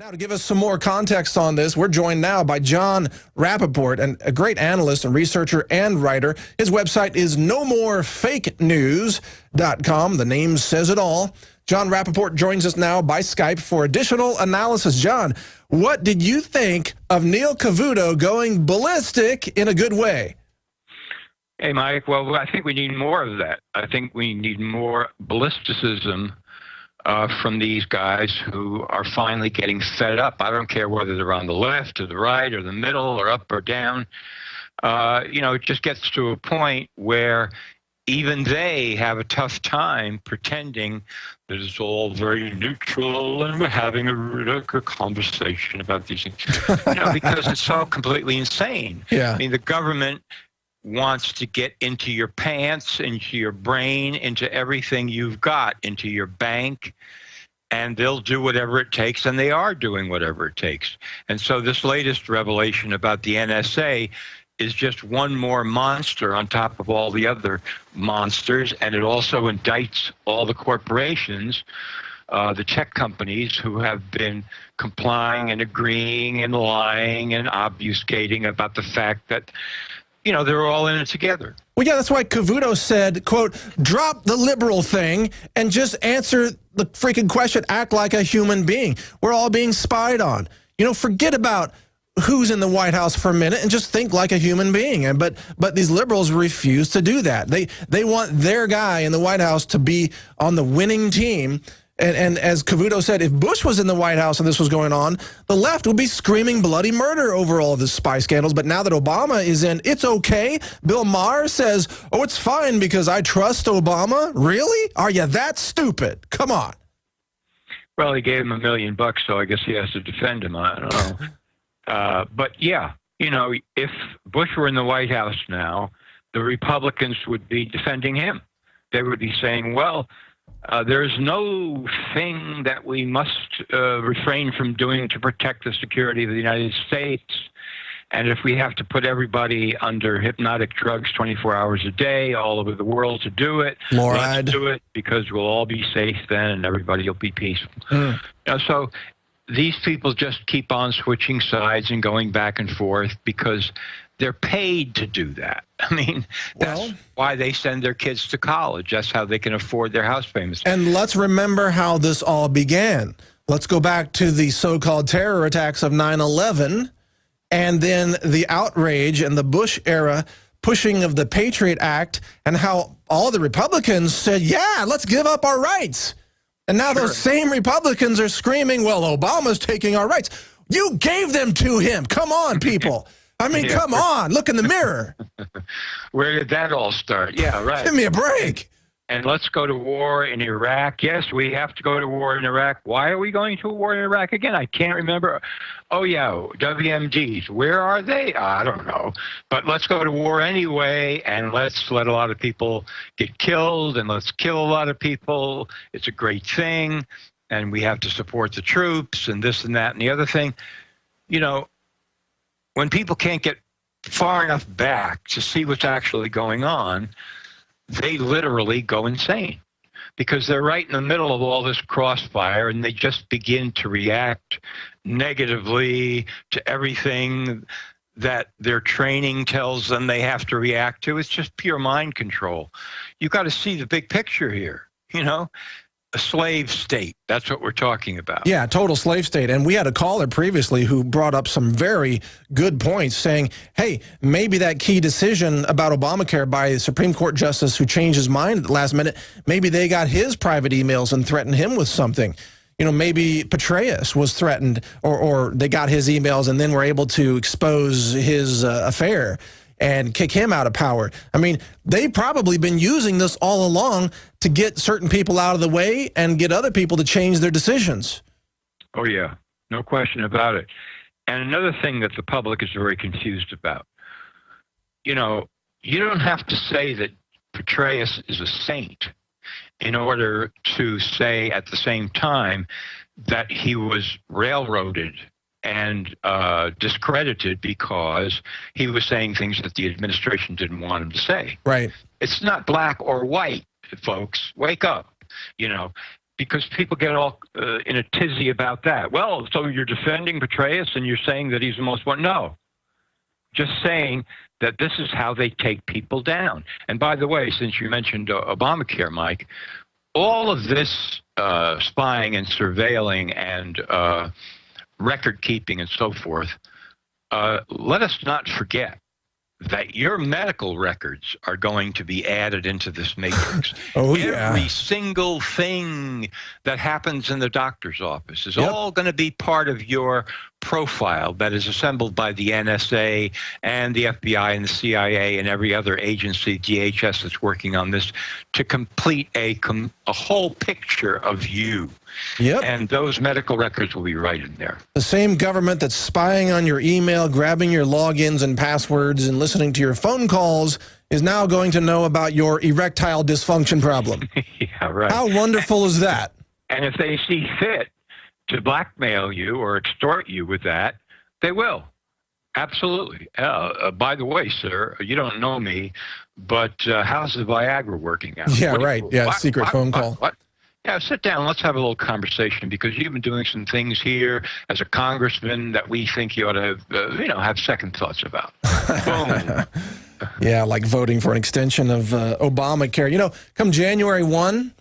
Now, to give us some more context on this, we're joined now by Jon Rappoport, and a great analyst and researcher and writer. His website is nomorefakenews.com. The name says it all. Jon Rappoport joins us now by Skype for additional analysis. Jon, what did you think of Neil Cavuto going ballistic in a good way? Hey, Mike. Well, I think we need more of that. I think we need more ballisticism from these guys who are finally getting fed up. I don't care whether they're on the left or the right or the middle or up or down. It just gets to a point where even they have a tough time pretending that it's all very neutral and we're having a conversation about these things. Because it's all completely insane. Yeah. I mean, the government wants to get into your pants, into your brain, into everything you've got, into your bank, and they'll do whatever it takes, and they are doing whatever it takes. And so this latest revelation about the NSA is just one more monster on top of all the other monsters, and it also indicts all the corporations, the tech companies who have been complying and agreeing and lying and obfuscating about the fact that they're all in it together. Well, yeah, that's why Cavuto said, quote, drop the liberal thing and just answer the freaking question, act like a human being. We're all being spied on. Forget about who's in the White House for a minute and just think like a human being. But these liberals refuse to do that. They want their guy in the White House to be on the winning team. And as Cavuto said, if Bush was in the White House and this was going on, the left would be screaming bloody murder over all of the spy scandals. But now that Obama is in, it's okay. Bill Maher says, oh, it's fine because I trust Obama. Really? Are you that stupid? Come on. Well, he gave him $1 million, so I guess he has to defend him. I don't know. But yeah, if Bush were in the White House now, the Republicans would be defending him. They would be saying, well, there's no thing that we must refrain from doing to protect the security of the United States. And if we have to put everybody under hypnotic drugs 24 hours a day all over the world to do it, let's do it because we'll all be safe then and everybody will be peaceful. So these people just keep on switching sides and going back and forth because they're paid to do that. I mean, that's why they send their kids to college. That's how they can afford their house payments. And let's remember how this all began. Let's go back to the so-called terror attacks of 9/11 and then the outrage and the Bush era pushing of the Patriot Act and how all the Republicans said, yeah, let's give up our rights. And now those same Republicans are screaming, well, Obama's taking our rights. You gave them to him. Come on, people. I mean, come on, look in the mirror. Where did that all start? Yeah, right. Give me a break. And let's go to war in Iraq. Yes, we have to go to war in Iraq. Why are we going to war in Iraq again? I can't remember. Oh, yeah, WMDs. Where are they? I don't know. But let's go to war anyway, and let's let a lot of people get killed, and let's kill a lot of people. It's a great thing, and we have to support the troops, and this and that and the other thing. When people can't get far enough back to see what's actually going on, they literally go insane because they're right in the middle of all this crossfire and they just begin to react negatively to everything that their training tells them they have to react to. It's just pure mind control. You've got to see the big picture here, A slave state. That's what we're talking about. Yeah, total slave state. And we had a caller previously who brought up some very good points saying, hey, maybe that key decision about Obamacare by a Supreme Court justice who changed his mind at the last minute, maybe they got his private emails and threatened him with something. Maybe Petraeus was threatened or they got his emails and then were able to expose his affair and kick him out of power. I mean, they've probably been using this all along to get certain people out of the way and get other people to change their decisions. Oh, yeah. No question about it. And another thing that the public is very confused about, you don't have to say that Petraeus is a saint in order to say at the same time that he was railroaded and discredited because he was saying things that the administration didn't want him to say. Right. It's not black or white, folks. Wake up. because people get all in a tizzy about that. Well, so you're defending Petraeus and you're saying that he's the most one? No. Just saying that this is how they take people down. And by the way, since you mentioned Obamacare, Mike, all of this spying and surveilling and record keeping and so forth, let us not forget that your medical records are going to be added into this matrix. Every single thing that happens in the doctor's office is all going to be part of your profile that is assembled by the NSA and the FBI and the CIA and every other agency, DHS, that's working on this to complete a whole picture of you. And those medical records will be right in there. The same government that's spying on your email, grabbing your logins and passwords, and listening to your phone calls is now going to know about your erectile dysfunction problem. Yeah, right. How wonderful is that? And if they see fit to blackmail you or extort you with that, they will. Absolutely. By the way, sir, you don't know me, but how's the Viagra working out? Yeah, right. Yeah, secret phone call. What? Yeah, sit down. Let's have a little conversation, because you've been doing some things here as a congressman that we think you ought to, have second thoughts about. Boom. Yeah, like voting for an extension of Obamacare. Come January 1,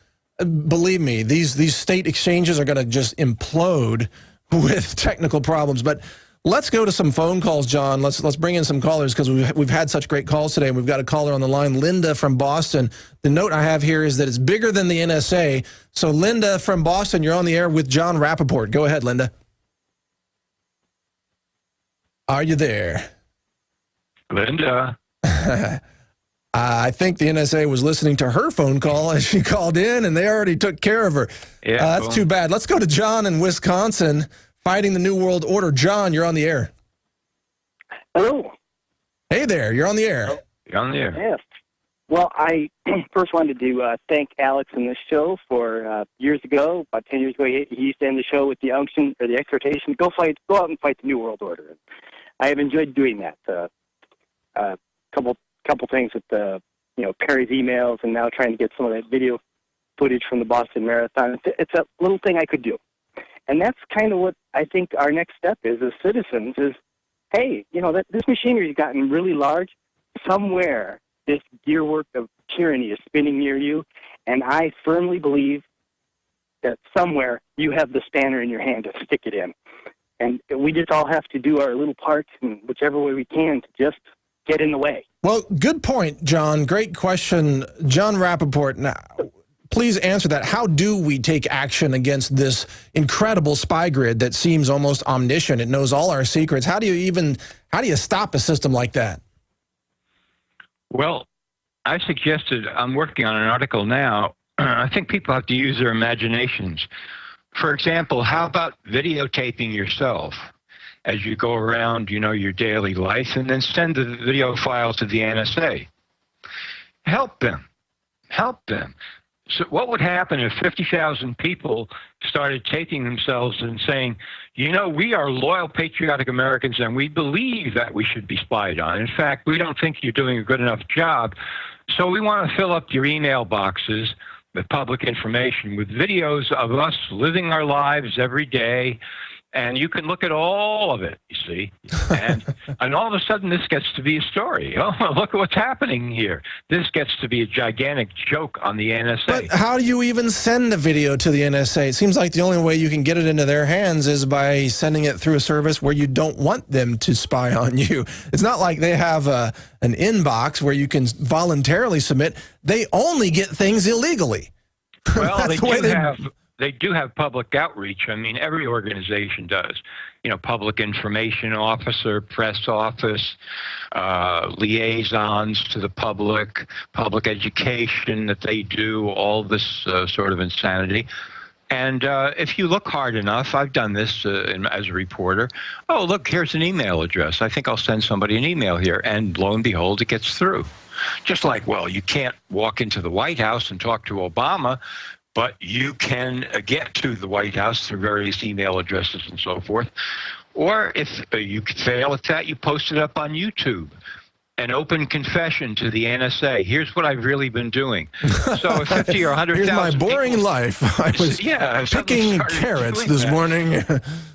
believe me, these state exchanges are going to just implode with technical problems. But let's go to some phone calls, John. Let's bring in some callers, because we've had such great calls today. We've got a caller on the line, Linda from Boston. The note I have here is that it's bigger than the NSA. So Linda from Boston, you're on the air with Jon Rappoport. Go ahead, Linda. Are you there? Linda. I think the NSA was listening to her phone call as she called in, and they already took care of her. Yeah, that's too bad. Let's go to John in Wisconsin, fighting the New World Order. John, you're on the air. Hello. Hey there, you're on the air. You're on the air. Yes. Well, I first wanted to thank Alex in this show for years ago, about 10 years ago, he used to end the show with the unction or the exhortation, go out and fight the New World Order. I have enjoyed doing that. Couple things with the Perry's emails, and now trying to get some of that video footage from the Boston Marathon. It's a little thing I could do, and that's kind of what I think our next step is as citizens. Is hey, this machinery's gotten really large. Somewhere this gearwork of tyranny is spinning near you, and I firmly believe that somewhere you have the spanner in your hand to stick it in, and we just all have to do our little part in whichever way we can to just get in the way. Well, good point, John. Great question. Jon Rappoport, now, please answer that. How do we take action against this incredible spy grid that seems almost omniscient? It knows all our secrets. How do you stop a system like that? Well, I'm working on an article now. I think people have to use their imaginations. For example, how about videotaping yourself as you go around, your daily life, and then send the video file to the NSA. Help them. So what would happen if 50,000 people started taping themselves and saying, we are loyal, patriotic Americans, and we believe that we should be spied on. In fact, we don't think you're doing a good enough job, so we want to fill up your email boxes with public information, with videos of us living our lives every day. And you can look at all of it, you see, and all of a sudden this gets to be a story. Oh, look at what's happening here. This gets to be a gigantic joke on the NSA. But how do you even send a video to the NSA? It seems like the only way you can get it into their hands is by sending it through a service where you don't want them to spy on you. It's not like they have an inbox where you can voluntarily submit. They only get things illegally. Well, they do have public outreach. I mean, every organization does. Public information officer, press office, liaisons to the public education that they do, all this sort of insanity. And if you look hard enough, I've done this as a reporter. Oh, look, here's an email address. I think I'll send somebody an email here. And lo and behold, it gets through. Just like, well, you can't walk into the White House and talk to Obama, but you can get to the White House through various email addresses and so forth. Or if you fail at that, you post it up on YouTube. an open confession to the NSA. Here's what I've really been doing. So 50 or 100,000 Here's my boring people, life. I was picking carrots this morning.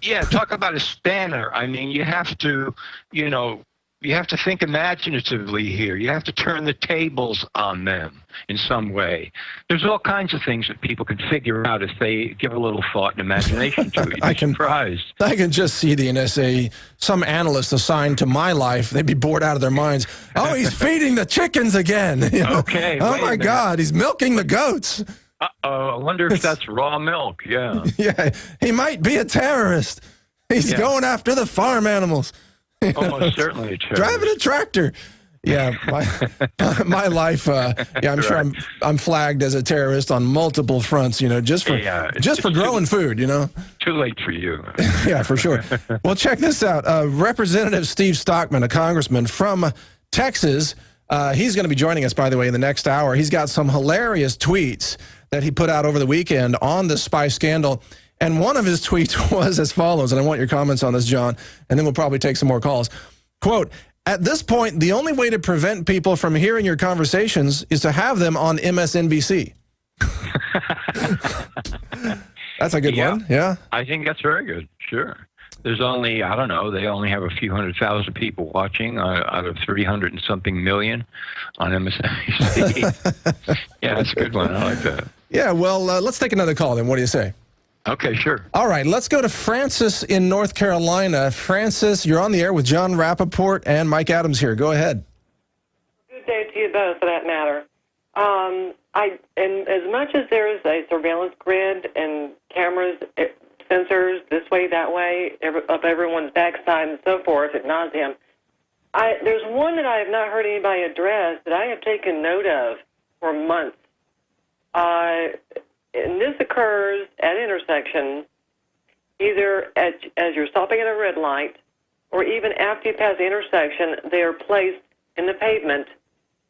Yeah, talk about a spanner. I mean, you have to, you have to think imaginatively here. You have to turn the tables on them in some way. There's all kinds of things that people can figure out if they give a little thought and imagination to it. You'd be surprised. I can just see the NSA, some analyst assigned to my life, they'd be bored out of their minds. Oh, he's feeding the chickens again. Okay. Oh, my God, he's milking the goats. Uh-oh, I wonder if that's raw milk. Yeah. Yeah, he might be a terrorist. He's going after the farm animals. Almost certainly a terrorist. Driving a tractor. Yeah, my life. I'm sure I'm flagged as a terrorist on multiple fronts. Just for growing food. Too late for you. Yeah, for sure. Well, check this out. Representative Steve Stockman, a congressman from Texas, he's going to be joining us, by the way, in the next hour. He's got some hilarious tweets that he put out over the weekend on the spy scandal. And one of his tweets was as follows, and I want your comments on this, John, and then we'll probably take some more calls. Quote, "At this point, the only way to prevent people from hearing your conversations is to have them on MSNBC." That's a good one, yeah? I think that's very good, sure. There's only, I don't know, they only have a few 100,000 people watching out of 300 and something million on MSNBC. Yeah, that's a good one. I like that. Yeah, well, let's take another call then. What do you say? Okay, sure. All right, let's go to Francis in North Carolina. Francis, you're on the air with Jon Rappoport and Mike Adams here. Go ahead. Good day to you both, for that matter. And as much as there is a surveillance grid and cameras, sensors this way, that way, up everyone's backside and so forth ad nauseum, there's one that I have not heard anybody address that I have taken note of for months. And this occurs at intersections, either as you're stopping at a red light, or even after you pass the intersection, they are placed in the pavement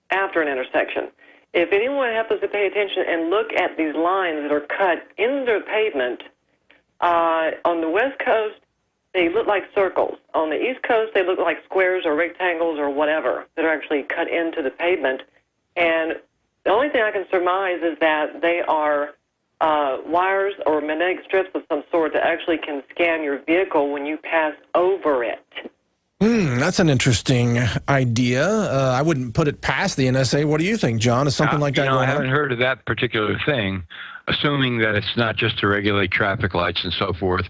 after an intersection. If anyone happens to pay attention and look at these lines that are cut into the pavement, on the West Coast, they look like circles. On the East Coast, they look like squares or rectangles or whatever that are actually cut into the pavement. And the only thing I can surmise is that they are wires or magnetic strips of some sort that actually can scan your vehicle when you pass over it. That's an interesting idea. I wouldn't put it past the NSA. What do you think, John? Is something like that going on? I haven't heard of that particular thing, assuming that it's not just to regulate traffic lights and so forth.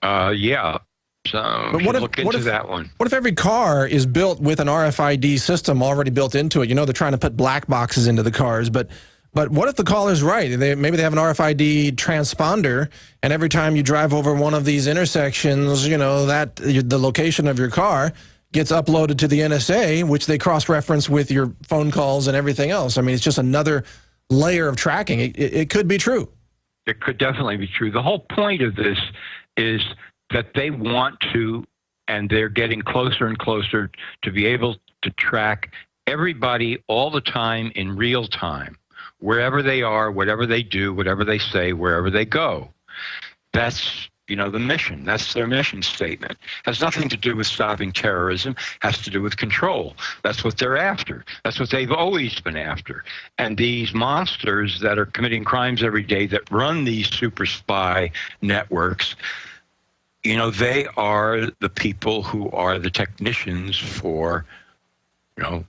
Yeah. So look into that one. What if every car is built with an RFID system already built into it? They're trying to put black boxes into the cars, but what if the caller's right? Maybe they have an RFID transponder, and every time you drive over one of these intersections, that the location of your car gets uploaded to the NSA, which they cross-reference with your phone calls and everything else. I mean, it's just another layer of tracking. It could be true. It could definitely be true. The whole point of this is that they want to, and they're getting closer and closer to be able to track everybody all the time in real time. Wherever they are, whatever they do, whatever they say, wherever they go. That's, the mission. That's their mission statement. Has nothing to do with stopping terrorism. Has to do with control. That's what they're after. That's what they've always been after. And these monsters that are committing crimes every day that run these super spy networks, they are the people who are the technicians for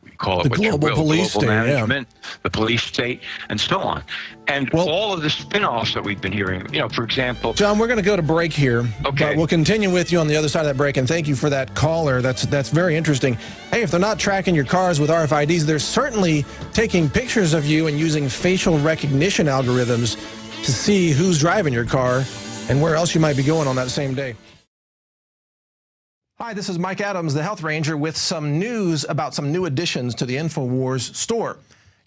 we call it what you will, global management, the police state, and so on. And all of the spin-offs that we've been hearing, for example... John, we're going to go to break here. Okay. But we'll continue with you on the other side of that break, and thank you for that caller. That's very interesting. Hey, if they're not tracking your cars with RFIDs, they're certainly taking pictures of you and using facial recognition algorithms to see who's driving your car and where else you might be going on that same day. Hi, this is Mike Adams, the Health Ranger, with some news about some new additions to the InfoWars store.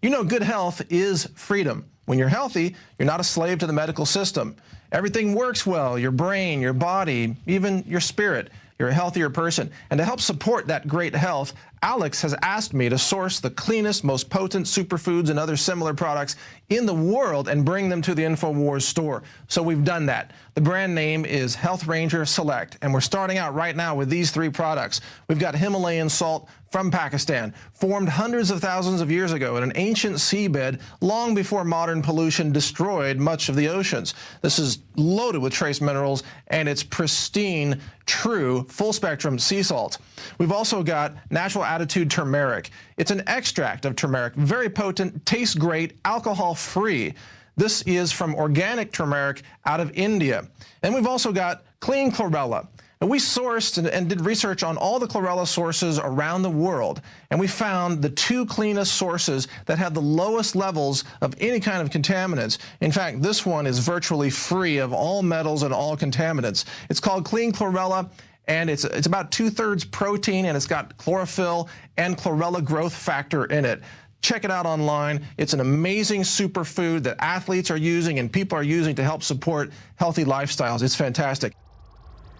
Good health is freedom. When you're healthy, you're not a slave to the medical system. Everything works well, your brain, your body, even your spirit. You're a healthier person. And to help support that great health, Alex has asked me to source the cleanest, most potent superfoods and other similar products in the world and bring them to the InfoWars store. So we've done that. The brand name is Health Ranger Select, and we're starting out right now with these 3 products. We've got Himalayan salt from Pakistan, formed hundreds of thousands of years ago in an ancient seabed long before modern pollution destroyed much of the oceans. This is loaded with trace minerals, and it's pristine, true, full-spectrum sea salt. We've also got Natural Attitude Turmeric. It's an extract of turmeric, very potent, tastes great, alcohol-free. This is from organic turmeric out of India. And we've also got Clean Chlorella. And we sourced and did research on all the chlorella sources around the world, and we found the 2 cleanest sources that have the lowest levels of any kind of contaminants. In fact, this one is virtually free of all metals and all contaminants. It's called Clean Chlorella, and it's about 2/3 protein, and it's got chlorophyll and chlorella growth factor in it. Check it out online. It's an amazing superfood that athletes are using and people are using to help support healthy lifestyles. It's fantastic.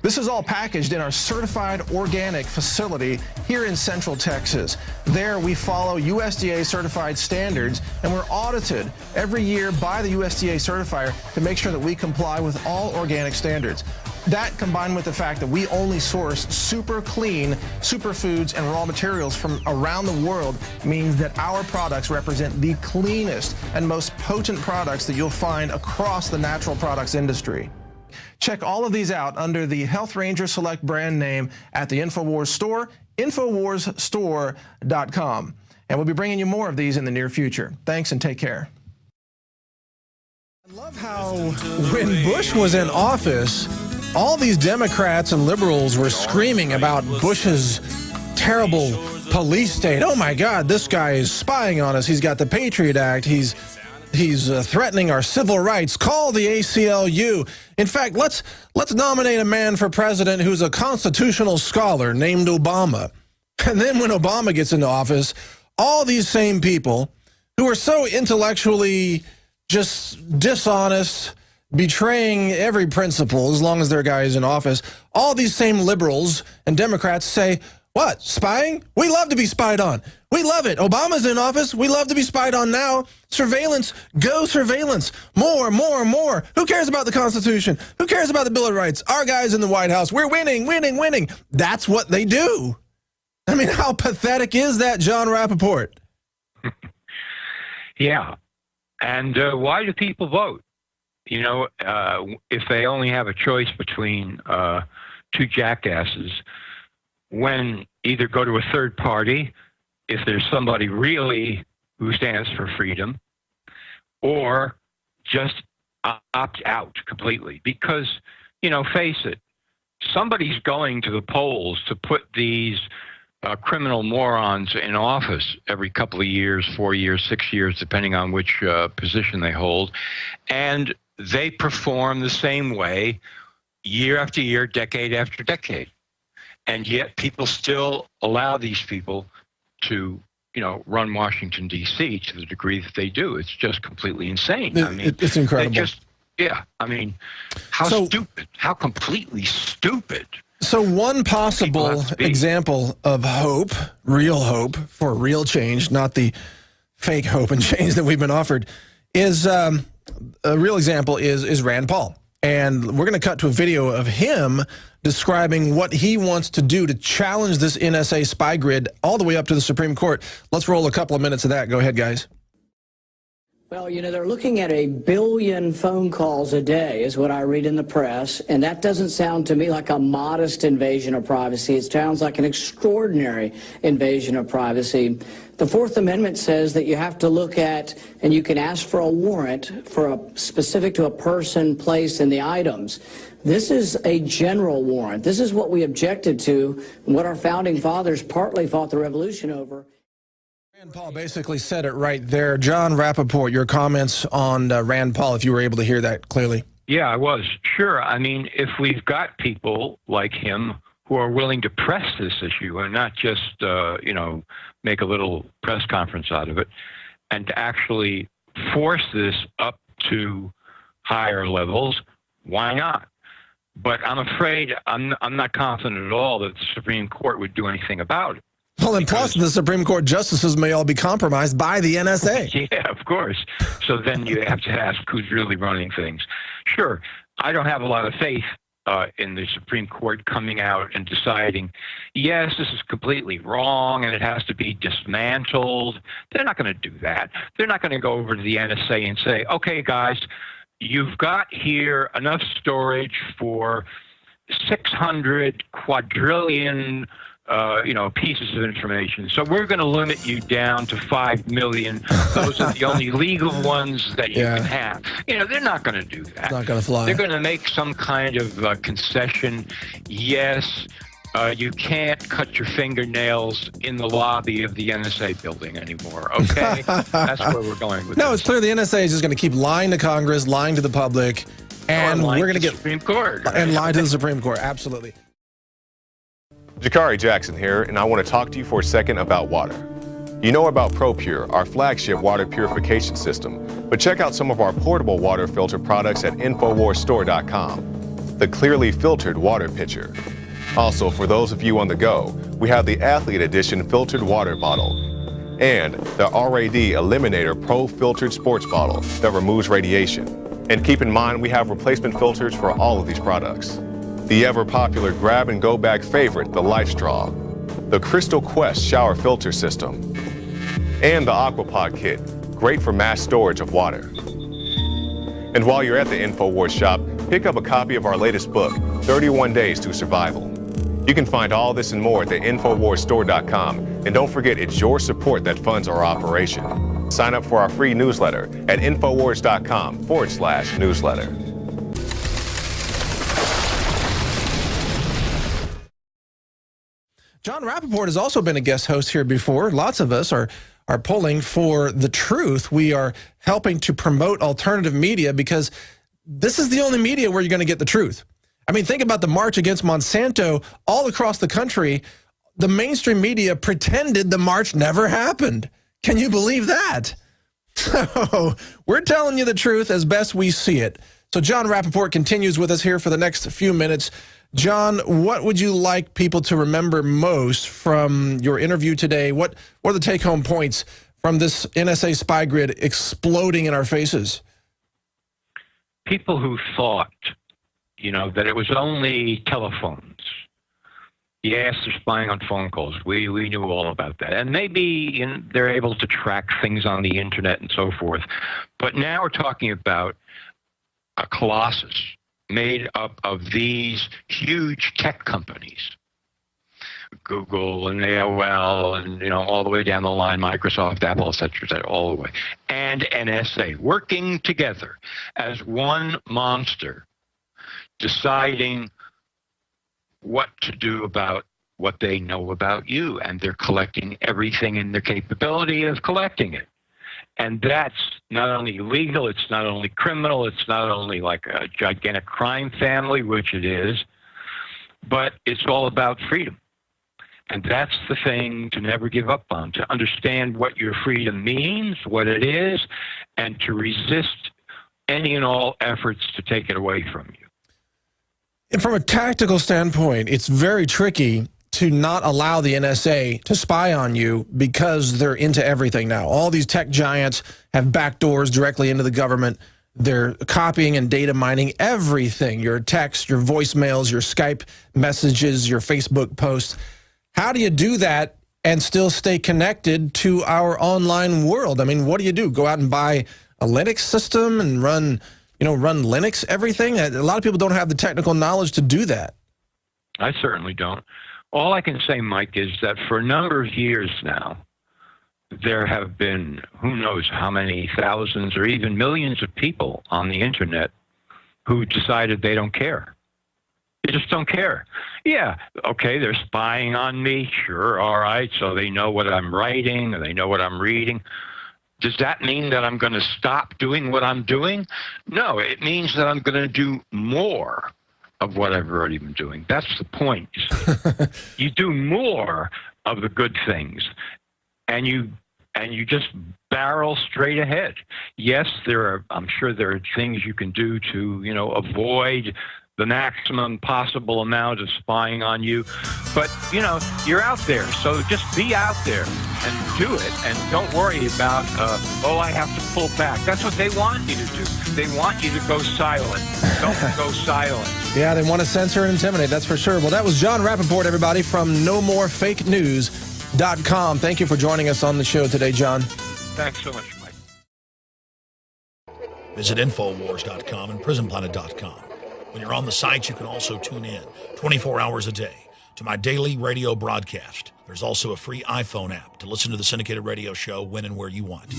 This is all packaged in our certified organic facility here in Central Texas. There we follow USDA certified standards, and we're audited every year by the USDA certifier to make sure that we comply with all organic standards. That, combined with the fact that we only source super clean superfoods and raw materials from around the world, means that our products represent the cleanest and most potent products that you'll find across the natural products industry. Check all of these out under the Health Ranger Select brand name at the InfoWars store, InfoWarsStore.com. And we'll be bringing you more of these in the near future. Thanks and take care. I love how when Bush was in office, all these Democrats and liberals were screaming about Bush's terrible police state. Oh my God, this guy is spying on us. He's got the Patriot Act. He's threatening our civil rights. Call the ACLU. In fact, let's nominate a man for president who's a constitutional scholar named Obama. And then when Obama gets into office, all these same people who are so intellectually just dishonest, betraying every principle as long as their guy is in office, all these same liberals and Democrats say, what, spying? We love to be spied on. We love it. Obama's in office. We love to be spied on now. Surveillance, go surveillance. More, more, more. Who cares about the Constitution? Who cares about the Bill of Rights? Our guys in the White House, we're winning, winning, winning. That's what they do. I mean, how pathetic is that, Jon Rappoport? Yeah. And why do people vote? You know, if they only have a choice between 2 jackasses, when either go to a third party, if there's somebody really who stands for freedom, or just opt out completely. Because, you know, face it, somebody's going to the polls to put these criminal morons in office every couple of years, 4 years, 6 years, depending on which position they hold. And they perform the same way year after year, decade after decade. And yet people still allow these people to, you know, run Washington, D.C. to the degree that they do. It's just completely insane. I mean, it's incredible. I mean, how stupid, how completely stupid. So one possible example of hope, real hope for real change, not the fake hope and change that we've been offered, is a real example is Rand Paul. And we're going to cut to a video of him describing what he wants to do to challenge this NSA spy grid all the way up to the Supreme Court. Let's roll a couple of minutes of that. Go ahead, guys. Well, you know, they're looking at 1 billion phone calls a day is what I read in the press, and that doesn't sound to me like a modest invasion of privacy. It sounds like an extraordinary invasion of privacy. The Fourth Amendment says that you have to look at, and you can ask for a warrant for a specific to a person, place, and the items. This is a general warrant. This is what we objected to, and what our founding fathers partly fought the revolution over. Rand Paul basically said it right there. Jon Rappoport, your comments on Rand Paul, if you were able to hear that clearly. Yeah, I was. Sure. I mean, if we've got people like him who are willing to press this issue and not just, you know, make a little press conference out of it, and to actually force this up to higher levels, why not? But I'm afraid I'm not confident at all that the Supreme Court would do anything about it. Well, and plus the Supreme Court justices may all be compromised by the NSA. Yeah, of course. So then you have to ask who's really running things. Sure, I don't have a lot of faith in the Supreme Court coming out and deciding, yes, this is completely wrong and it has to be dismantled. They're not going to do that. They're not going to go over to the NSA and say, okay, guys, you've got here enough storage for 600 quadrillion pieces of information. So we're going to limit you down to 5 million. Those are the only legal ones that you can have. They're not going to do that. It's not going to fly. They're going to make some kind of concession. Yes, you can't cut your fingernails in the lobby of the NSA building anymore. Okay? That's where we're going with No, this. it's clear the NSA is just going to keep lying to Congress, lying to the public, and we're going to get Supreme Court. Right? And lie to the Supreme Court. Absolutely. Jakari Jackson here, and I want to talk to you for a second about water. You know about ProPure, our flagship water purification system, but check out some of our portable water filter products at InfoWarsStore.com. The clearly filtered water pitcher. Also, for those of you on the go, we have the Athlete Edition filtered water bottle and the RAD Eliminator Pro filtered sports bottle that removes radiation. And keep in mind, we have replacement filters for all of these products. The ever-popular grab-and-go bag favorite, the Life Straw, the Crystal Quest shower filter system, and the Aquapod kit, great for mass storage of water. And while you're at the InfoWars shop, pick up a copy of our latest book, 31 Days to Survival. You can find all this and more at the InfoWarsStore.com, and don't forget it's your support that funds our operation. Sign up for our free newsletter at InfoWars.com/newsletter. Jon Rappoport has also been a guest host here before. Lots of us are pulling for the truth. We are helping to promote alternative media because this is the only media where you're going to get the truth. I mean, think about the march against Monsanto all across the country. The mainstream media pretended the march never happened. Can you believe that? So we're telling you the truth as best we see it. So Jon Rappoport continues with us here for the next few minutes. Jon, what would you like people to remember most from your interview today? What are the take-home points from this NSA spy grid exploding in our faces? People who thought, that it was only telephones. Yes, they're spying on phone calls. We knew all about that. And maybe they're able to track things on the internet and so forth. But now we're talking about a colossus made up of these huge tech companies, Google and AOL and, all the way down the line, Microsoft, Apple, et cetera, all the way, and NSA working together as one monster, deciding what to do about what they know about you, and they're collecting everything in their capability of collecting it. And that's not only illegal, it's not only criminal, it's not only like a gigantic crime family, which it is, but it's all about freedom. And that's the thing to never give up on, to understand what your freedom means, what it is, and to resist any and all efforts to take it away from you. And from a tactical standpoint, it's very tricky to not allow the NSA to spy on you because they're into everything now. All these tech giants have backdoors directly into the government. They're copying and data mining everything, your text, your voicemails, your Skype messages, your Facebook posts. How do you do that and still stay connected to our online world? I mean, what do? Go out and buy a Linux system and run Linux everything? A lot of people don't have the technical knowledge to do that. I certainly don't. All I can say, Mike, is that for a number of years now, there have been who knows how many thousands or even millions of people on the internet who decided they don't care. They just don't care. Yeah, okay, they're spying on me. Sure, all right, so they know what I'm writing, or they know what I'm reading. Does that mean that I'm going to stop doing what I'm doing? No, it means that I'm going to do more of what I've already been doing. That's the point. You do more of the good things, and you just barrel straight ahead. Yes, I'm sure there are things you can do to, avoid the maximum possible amount of spying on you. But, you're out there, so just be out there and do it. And don't worry about, I have to pull back. That's what they want you to do. They want you to go silent. Don't go silent. Yeah, they want to censor and intimidate, that's for sure. Well, that was Jon Rappoport, everybody, from NoMoreFakeNews.com. Thank you for joining us on the show today, John. Thanks so much, Mike. Visit Infowars.com and PrisonPlanet.com. When you're on the site, you can also tune in 24 hours a day to my daily radio broadcast. There's also a free iPhone app to listen to the syndicated radio show when and where you want.